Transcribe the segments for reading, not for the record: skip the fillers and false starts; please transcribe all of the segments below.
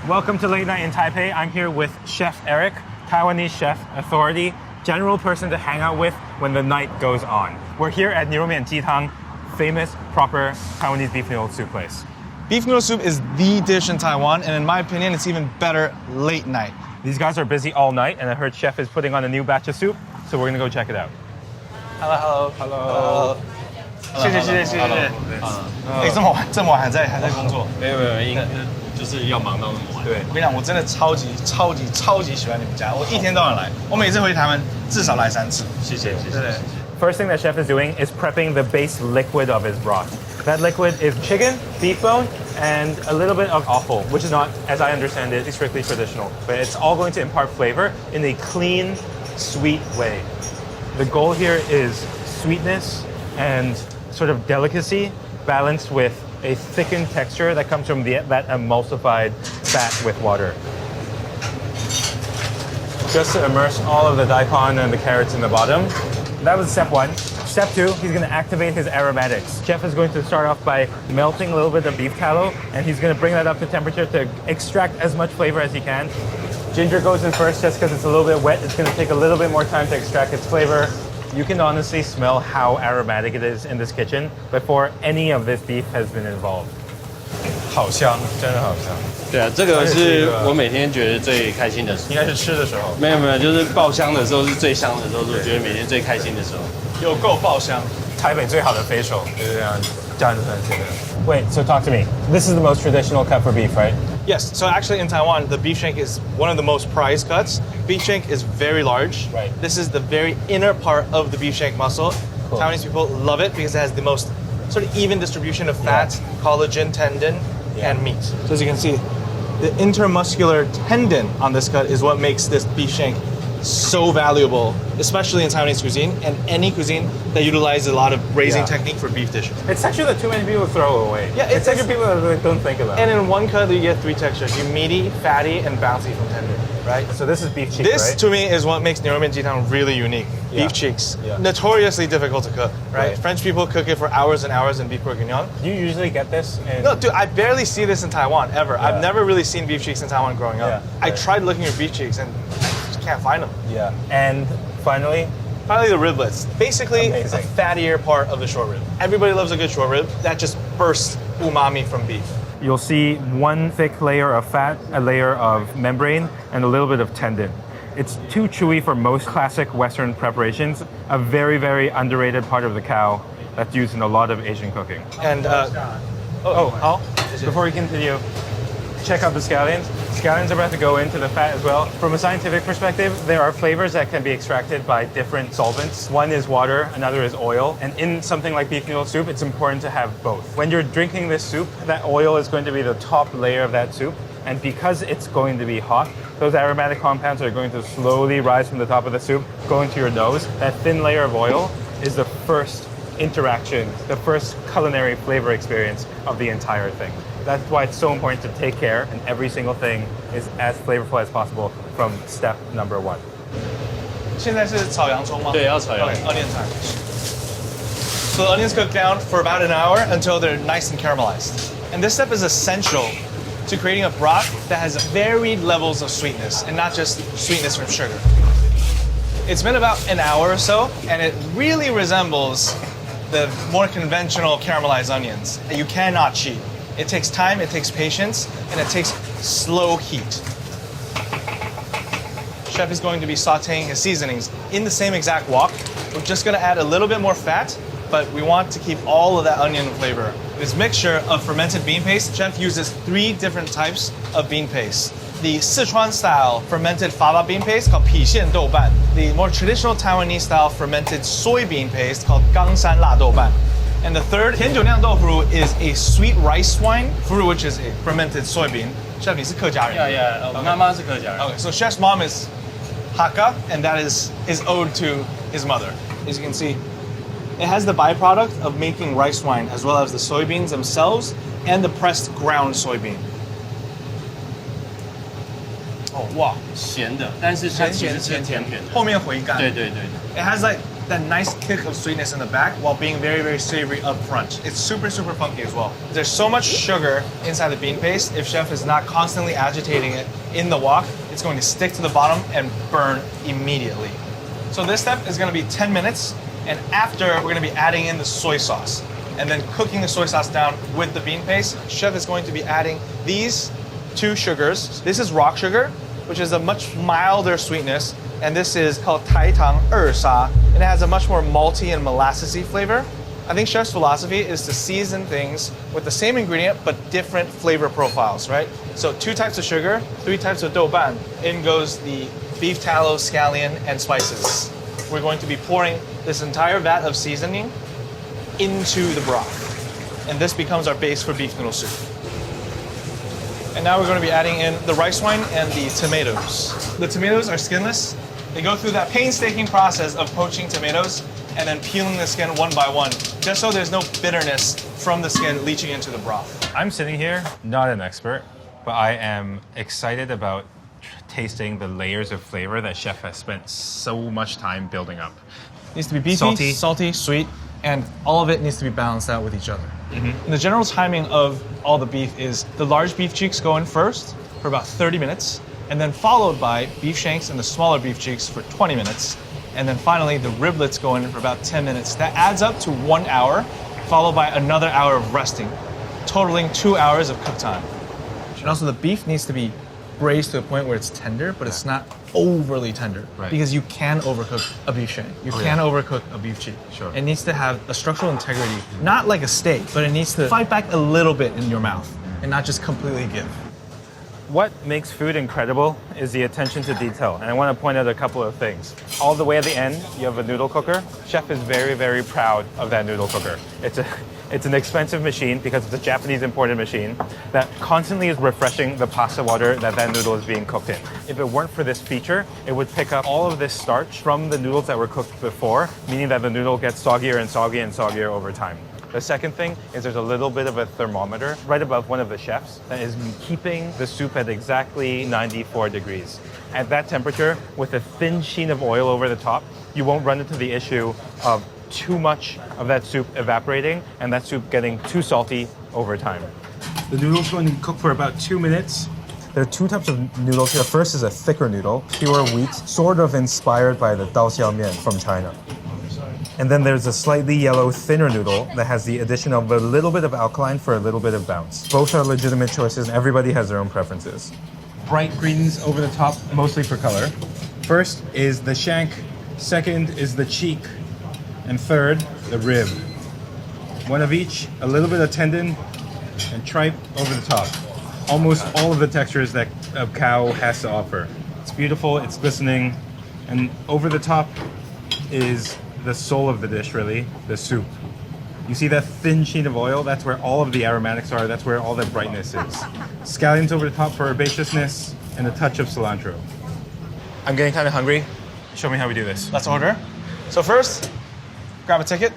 Welcome to Late Night in Taipei. I'm here with Chef Eric, Taiwanese chef, authority, general person to hang out with when the night goes on. We're here at Niumian Jitang, famous, proper Taiwanese beef noodle soup place. Beef noodle soup is the dish in Taiwan, and in my opinion, it's even better late night. These guys are busy all night, and I heard Chef is putting on a new batch of soup, so we're gonna go check it out. Hello. 谢谢。这么晚还在工作？没有，就是要忙到那么晚。对，我跟你讲，我真的超级喜欢你们家，我一天到晚来，我每次回台湾至少来3次。谢谢。 First thing that Chef is doing is prepping the base liquid of his broth. That liquid is chicken, beef bone, and a little bit of offal, which is not, as I understand it, strictly traditional. But it's all going to impart flavor in a clean, sweet way. The goal here is sweetness and sort of delicacy balanced with a thickened texture that comes from that emulsified fat with water. Just to immerse all of the daikon and the carrots in the bottom. That was step 1. Step 2, he's going to activate his aromatics. Chef is going to start off by melting a little bit of beef tallow, and he's going to bring that up to temperature to extract as much flavor as he can. Ginger goes in first just because it's a little bit wet. It's going to take a little bit more time to extract its flavor. You can honestly smell how aromatic it is in this kitchen before any of this beef has been involved. 好香，真的好香。对啊，这个是我每天觉得最开心的时候。应该是吃的时候，没有，就是爆香的时候是最香的时候，是我觉得每天最开心的时候。有够爆香。台北最好的飞手就是这样站着吃的。Wait, so talk to me. This is the most traditional cut for beef, right? Yes, so actually in Taiwan, the beef shank is one of the most prized cuts. Beef shank is very large. Right. This is the very inner part of the beef shank muscle. Cool. Taiwanese people love it because it has the most sort of even distribution of fat, collagen, tendon, and meat. So as you can see, the intermuscular tendon on this cut is what makes this beef shank so valuable, especially in Taiwanese cuisine and any cuisine that utilizes a lot of braising technique for beef dishes. It's texture that too many people throw away. Yeah, it's texture people that really don't think about. And in one cut, you get 3 textures: you meaty, fatty, and bouncy from tendon. Right? So this is beef cheek, This, right? to me, is what makes Niumian Jitang really unique. Yeah. Beef cheeks. Yeah. Notoriously difficult to cook, right? Right. French people cook it for hours and hours in beef bourguignon. Do you usually get this? No, dude, I barely see this in Taiwan, ever. Yeah. I've never really seen beef cheeks in Taiwan growing up. Yeah. I tried looking for beef cheeks and I just can't find them. Yeah. And finally, Finally, the riblets. Basically, Amazing. a fattier part of the short rib. Everybody loves a good short rib. That just bursts umami from beef. you'll see one thick layer of fat, a layer of membrane, and a little bit of tendon. It's too chewy for most classic Western preparations, a very, very underrated part of the cow that's used in a lot of Asian cooking. And, Before we continue, check out the scallions. Scallions are about to go into the fat as well. From a scientific perspective, there are flavors that can be extracted by different solvents. One is water, another is oil. And in something like beef noodle soup, it's important to have both. When you're drinking this soup, that oil is going to be the top layer of that soup. And because it's going to be hot, those aromatic compounds are going to slowly rise from the top of the soup, go into your nose. That thin layer of oil is the first interaction, the first culinary flavor experience of the entire thing. That's why it's so important to take care, and every single thing is as flavorful as possible from step number 1. 现在是炒洋葱吗？对，要炒洋葱。 Okay, onion time. So the onions cook down for about an hour until they're nice and caramelized. And this step is essential to creating a broth that has varied levels of sweetness and not just sweetness from sugar. It's been about an hour or so, and it really resembles the more conventional caramelized onions. You cannot cheat. It takes time, it takes patience, and it takes slow heat. Chef is going to be sauteing his seasonings in the same exact wok. We're just gonna add a little bit more fat, but we want to keep all of that onion flavor. This mixture of fermented bean paste, Chef uses 3 different types of bean paste. The Sichuan-style fermented fava bean paste called 郫县豆瓣. The more traditional Taiwanese-style fermented soybean paste called 冈山辣豆瓣. And the third, 甜酒酿豆腐 is a sweet rice wine fruit, which is a fermented soybean. Chef, 你是客家人? Yeah, 我妈妈是客家人。 Okay, so Chef's mom is Hakka, and that is owed to his mother. As you can see, it has the byproduct of making rice wine, as well as the soybeans themselves and the pressed ground soybean. Oh, wow. 咸的，但是它其实是甜的。后面回甘。对。 It has like that nice kick of sweetness in the back while being very, very savory up front. It's super, super funky as well. There's so much sugar inside the bean paste. If chef is not constantly agitating it in the wok, it's going to stick to the bottom and burn immediately. So this step is going to be 10 minutes, and after we're going to be adding in the soy sauce and then cooking the soy sauce down with the bean paste. Chef is going to be adding these 2 sugars. This is rock sugar, which is a much milder sweetness, and this is called Tai Tang Er Sha, and it has a much more malty and molassesy flavor. I think chef's philosophy is to season things with the same ingredient but different flavor profiles, right? So 2 types of sugar, 3 types of douban. In goes the beef tallow, scallion, and spices. We're going to be pouring this entire vat of seasoning into the broth, and this becomes our base for beef noodle soup. And now we're going to be adding in the rice wine and the tomatoes. The tomatoes are skinless. They go through that painstaking process of poaching tomatoes and then peeling the skin one by one, just so there's no bitterness from the skin leaching into the broth. I'm sitting here, not an expert, but I am excited about tasting the layers of flavor that chef has spent so much time building up. Needs to be beefy, salty, sweet, and all of it needs to be balanced out with each other. And the general timing of all the beef is the large beef cheeks go in first for about 30 minutes, and then followed by beef shanks and the smaller beef cheeks for 20 minutes. And then finally, the riblets go in for about 10 minutes. That adds up to 1 hour, followed by another hour of resting, totaling 2 hours of cook time. And also the beef needs to be braised to a point where it's tender, but it's not overly tender. Right. Because you can overcook a beef shank. You can overcook a beef cheek. Sure. It needs to have a structural integrity, not like a steak, but it needs to fight back a little bit in your mouth and not just completely give. What makes food incredible is the attention to detail, and I want to point out a couple of things. All the way at the end, you have a noodle cooker. Chef is very, very proud of that noodle cooker. It's an expensive machine because it's a Japanese imported machine that constantly is refreshing the pasta water that noodle is being cooked in. If it weren't for this feature, it would pick up all of this starch from the noodles that were cooked before, meaning that the noodle gets soggier and soggier and soggier over time. The second thing is there's a little bit of a thermometer right above one of the chefs that is keeping the soup at exactly 94 degrees. At that temperature, with a thin sheen of oil over the top, you won't run into the issue of too much of that soup evaporating and that soup getting too salty over time. The noodle's going to cook for about 2 minutes. There are 2 types of noodles here. First is a thicker noodle, pure wheat, sort of inspired by the Dao Xiao Mian from China. And then there's a slightly yellow, thinner noodle that has the addition of a little bit of alkaline for a little bit of bounce. Both are legitimate choices, and everybody has their own preferences. Bright greens over the top, mostly for color. First is the shank, second is the cheek, and third, the rib. One of each, a little bit of tendon, and tripe over the top. Almost all of the textures that a cow has to offer. It's beautiful, it's glistening, and over the top is the soul of the dish, really, the soup. You see that thin sheen of oil? That's where all of the aromatics are. That's where all the brightness is. Scallions over the top for herbaceousness and a touch of cilantro. I'm getting kind of hungry. Show me how we do this. Let's order. So first, grab a ticket.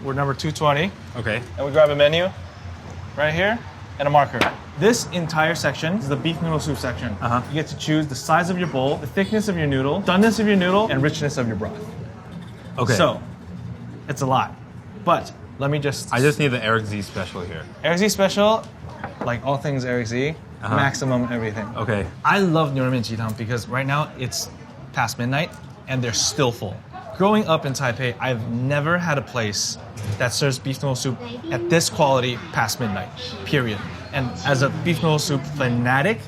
We're number 220. Okay. And we grab a menu right here and a marker. This entire section is the beef noodle soup section. You get to choose the size of your bowl, the thickness of your noodle, doneness of your noodle, and richness of your broth. Okay. So, it's a lot. But let me just... I just need the Eric Z special here. Eric Z special, like all things Eric Z, maximum everything. Okay. I love Nurmen Jitang because right now it's past midnight and they're still full. Growing up in Taipei, I've never had a place that serves beef noodle soup at this quality past midnight, period. And as a beef noodle soup fanatic,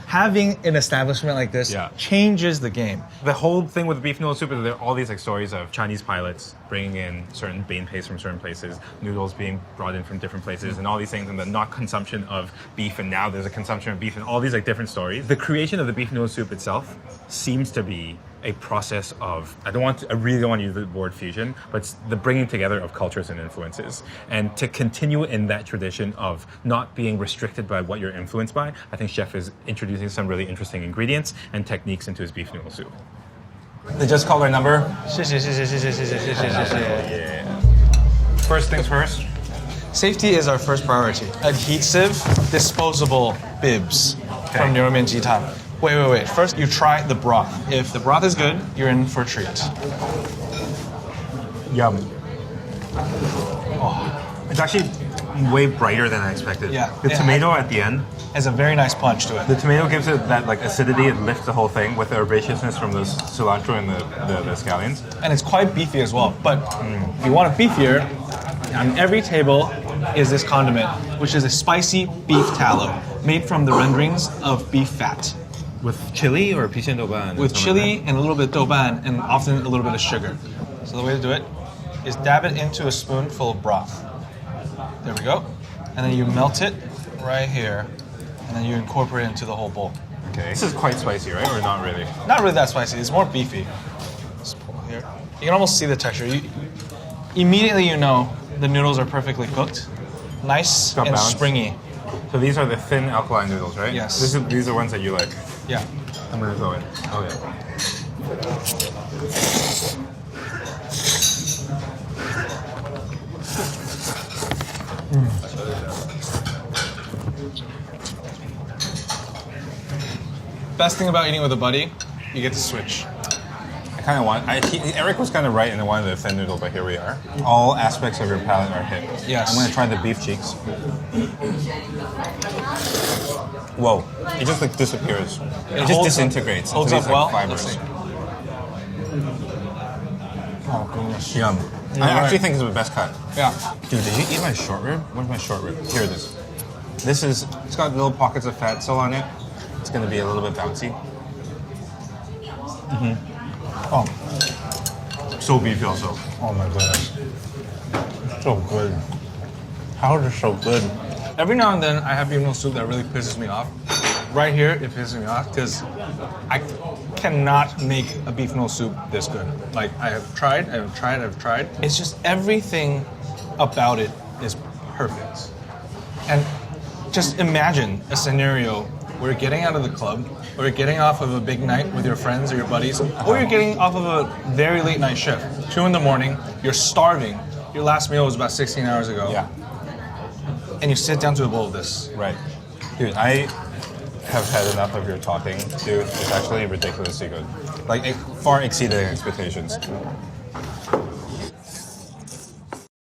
having an establishment like this changes the game. The whole thing with beef noodle soup is there are all these stories of Chinese pilots bringing in certain bean paste from certain places, noodles being brought in from different places, and all these things, and the not consumption of beef, and now there's a consumption of beef, and all these like different stories. The creation of the beef noodle soup itself seems to be a process of, I really don't want to use the word fusion, but it's the bringing together of cultures and influences. And to continue in that tradition of not being restricted by what you're influenced by, I think Chef is introducing some really interesting ingredients and techniques into his beef noodle soup. They just called our number. Yeah. First things first. Safety is our first priority. Adhesive, disposable bibs from Nurmen Jitang. Wait. First, you try the broth. If the broth is good, you're in for a treat. Yum. Oh, it's actually way brighter than I expected. Yeah. The tomato at the end, Has a very nice punch to the it. tomato gives it that like acidity. It lifts the whole thing with the herbaceousness from the cilantro and the scallions. And it's quite beefy as well. But if you want it beefier, on every table is this condiment, which is a spicy beef tallow made from the renderings of beef fat. With chili or pichen douban? With chili and a little bit of douban and often a little bit of sugar. So the way to do it is dab it into a spoonful of broth. There we go. And then you melt it right here. And then you incorporate it into the whole bowl. Okay. This is quite spicy, right? Or not really? Not really that spicy. It's more beefy. Just pull here. You can almost see the texture. Immediately you know the noodles are perfectly cooked. Nice Got and balance. springy. So these are the thin alkaline noodles, right? Yes. These are ones that you like. Yeah. I'm gonna throw it. Oh yeah. Best thing about eating with a buddy, you get to switch. I kind of want. Eric was kind of right in the one of the thin noodle, but here we are. All aspects of your palate are hit. Yes. I'm gonna try the beef cheeks. Whoa! It just like disappears. It just holds- disintegrates. holds into up well? these, like, fibers. Let's see. Oh goodness. Yum. You're I actually right. think it's the best cut. Yeah. Dude, did you eat my short rib? Where's my short rib? Here it is. It's got little pockets of fat still on it. It's gonna be a little bit bouncy. Oh. So beefy also. Oh my goodness. So good. How is it so good? Every now and then I have beef noodle soup that really pisses me off. Right here, it pisses me off because I cannot make a beef noodle soup this good. Like, I've tried. It's just everything about it is perfect. And just imagine a scenario where you're getting out of the club, or you're getting off of a big night with your friends or your buddies, or you're getting off of a very late night shift, 2 a.m, you're starving. Your last meal was about 16 hours ago. Yeah. And you sit down to a bowl of this. Right. Dude, I have had enough of your talking, dude. It's actually ridiculously good. Like, it far exceeded expectations.